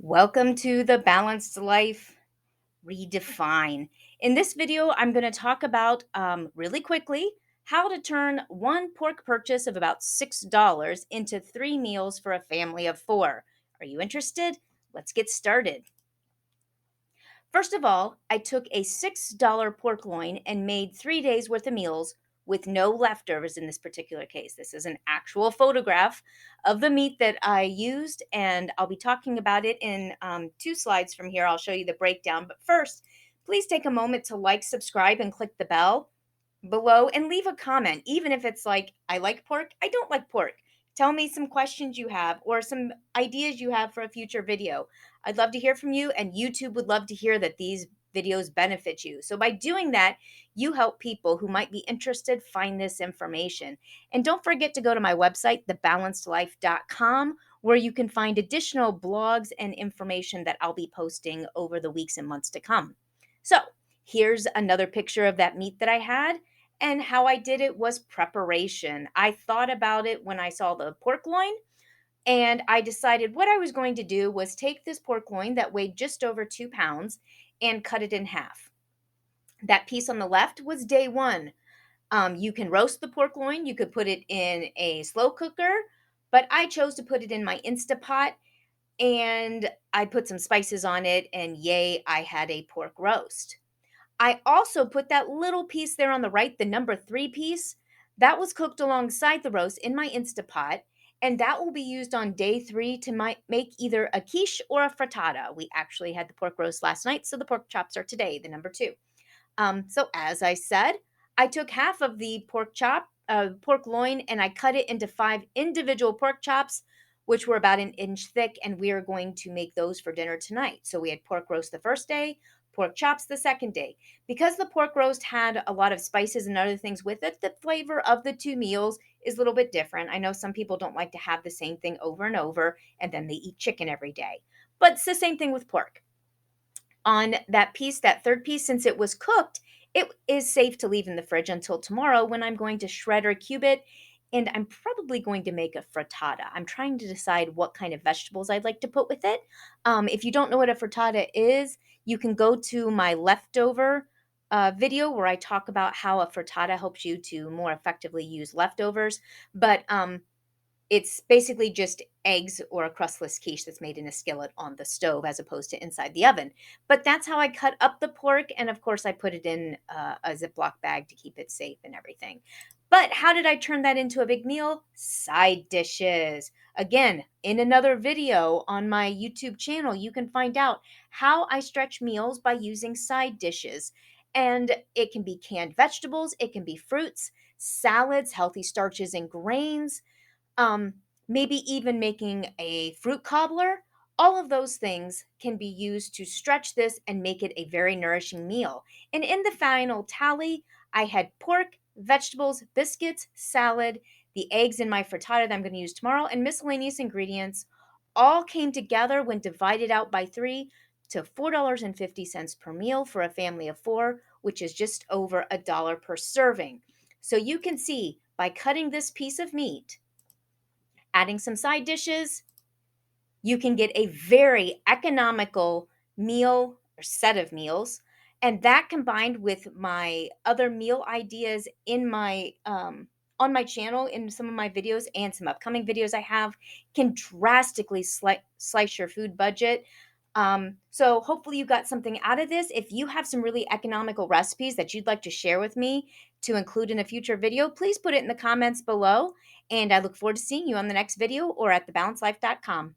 Welcome to the Balanced Life Redefine. In this video, I'm going to talk about really quickly how to turn one pork purchase of about $6 into 3 meals for a family of four. Are you interested? Let's get started. First of all, I took a $6 pork loin and made 3 days worth of meals with no leftovers in this particular case. This is an actual photograph of the meat that I used, and I'll be talking about it in 2 slides from here. I'll show you the breakdown. But first, please take a moment to like, subscribe, and click the bell below and leave a comment, even if it's like, I like pork, I don't like pork. Tell me some questions you have or some ideas you have for a future video. I'd love to hear from you, and YouTube would love to hear that these videos benefit you. So, by doing that, you help people who might be interested find this information. And don't forget to go to my website, thebalancedlife.com, where you can find additional blogs and information that I'll be posting over the weeks and months to come. So, here's another picture of that meat that I had. And how I did it was preparation. I thought about it when I saw the pork loin, and I decided what I was going to do was take this pork loin that weighed just over 2 pounds and cut it in half. That piece on the left was day one. You can roast the pork loin, you could put it in a slow cooker, but I chose to put it in my Instapot, and I put some spices on it, and yay, I had a pork roast. I also put that little piece there on the right, the number 3 piece, that was cooked alongside the roast in my Instapot, and that will be used on day 3 to make either a quiche or a frittata. We actually had the pork roast last night, so the pork chops are today, the number 2. So as I said, I took half of the pork loin, and I cut it into 5 individual pork chops, which were about an inch thick, and we are going to make those for dinner tonight. So we had pork roast the first day, pork chops the second day. Because the pork roast had a lot of spices and other things with it, the flavor of the 2 meals is a little bit different. I know some people don't like to have the same thing over and over, and then they eat chicken every day. But it's the same thing with pork. On that piece, that third piece, since it was cooked, it is safe to leave in the fridge until tomorrow when I'm going to shred or cube it. And I'm probably going to make a frittata. I'm trying to decide what kind of vegetables I'd like to put with it. If you don't know what a frittata is, you can go to my leftover video where I talk about how a frittata helps you to more effectively use leftovers. But it's basically just eggs or a crustless quiche that's made in a skillet on the stove as opposed to inside the oven. But that's how I cut up the pork. And of course, I put it in a Ziploc bag to keep it safe and everything. But how did I turn that into a big meal? Side dishes. Again, in another video on my YouTube channel, you can find out how I stretch meals by using side dishes. And it can be canned vegetables, it can be fruits, salads, healthy starches and grains, um, maybe even making a fruit cobbler. All of those things can be used to stretch this and make it a very nourishing meal. And in the final tally, I had pork, vegetables, biscuits, salad, the eggs in my frittata that I'm going to use tomorrow, and miscellaneous ingredients all came together when divided out by 3 to $4.50 per meal for a family of 4, which is just over $1 per serving. So you can see by cutting this piece of meat, adding some side dishes, you can get a very economical meal or set of meals. And that combined with my other meal ideas in my on my channel in some of my videos and some upcoming videos I have can drastically slice your food budget. So hopefully you got something out of this. If you have some really economical recipes that you'd like to share with me to include in a future video, please put it in the comments below. And I look forward to seeing you on the next video or at thebalancedlife.com.